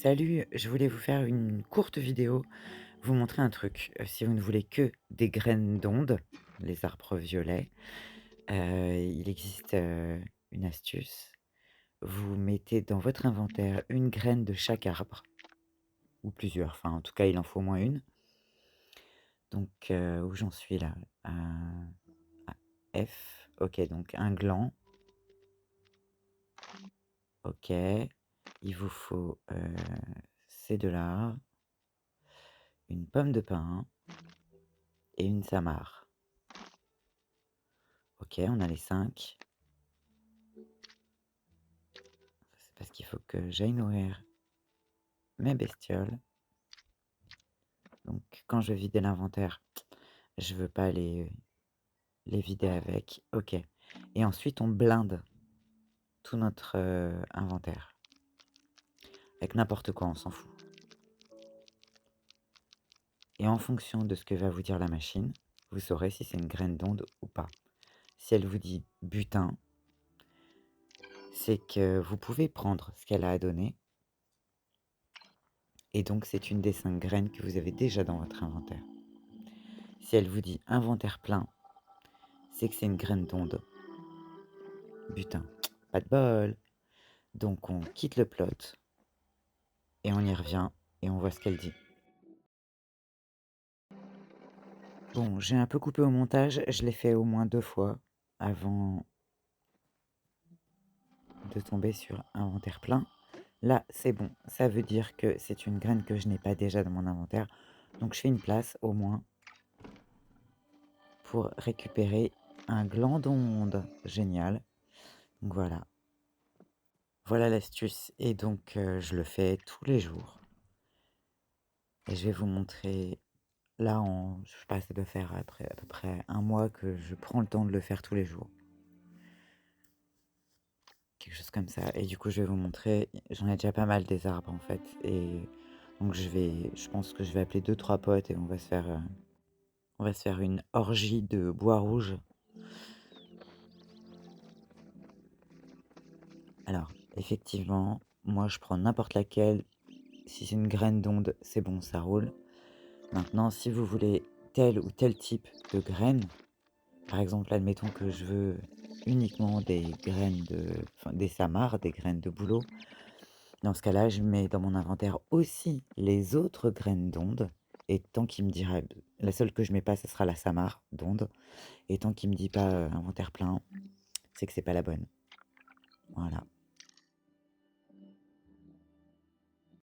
Salut, je voulais vous faire une courte vidéo, vous montrer un truc. Si vous ne voulez que des graines d'onde, les arbres violets, il existe, une astuce. Vous mettez dans votre inventaire une graine de chaque arbre ou plusieurs, enfin en tout cas il en faut au moins une. Donc, où j'en suis là? À F, OK, donc un gland, OK. Il vous faut, ces 2 là, une pomme de pin et une samarre. OK, on a les 5. C'est parce qu'il faut que j'aille nourrir mes bestioles. Donc quand je vais vider l'inventaire, je veux pas les vider avec. OK. Et ensuite on blinde tout notre, inventaire. Avec n'importe quoi, on s'en fout. Et en fonction de ce que va vous dire la machine, vous saurez si c'est une graine d'onde ou pas. Si elle vous dit butin, c'est que vous pouvez prendre ce qu'elle a à donner et donc c'est une des 5 graines que vous avez déjà dans votre inventaire. Si elle vous dit inventaire plein, c'est que c'est une graine d'onde. Butin, pas de bol. Donc on quitte le plot et on y revient et on voit ce qu'elle dit. Bon, j'ai un peu coupé au montage, je l'ai fait au moins 2 fois avant de tomber sur inventaire plein. Là, c'est bon, ça veut dire que c'est une graine que je n'ai pas déjà dans mon inventaire. Donc je fais une place au moins pour récupérer un gland d'onde. Génial. Donc voilà. Voilà l'astuce et donc je le fais tous les jours et je vais vous montrer là je sais pas, ça doit faire après à peu près un mois que je prends le temps de le faire tous les jours. Quelque chose comme ça et du coup, je vais vous montrer, j'en ai déjà pas mal des arbres en fait et donc je pense que je vais appeler deux trois potes et on va se faire une orgie de bois rouge. Alors, effectivement, moi je prends n'importe laquelle. Si c'est une graine d'onde, c'est bon, ça roule. Maintenant, si vous voulez tel ou tel type de graines, par exemple, admettons que je veux uniquement des graines enfin, des samarres, des graines de bouleau. Dans ce cas-là, je mets dans mon inventaire aussi les autres graines d'onde. Et tant qu'il me dira, la seule que je mets pas, ce sera la samarre d'onde. Et tant qu'il me dit pas inventaire plein, c'est que c'est pas la bonne. Voilà.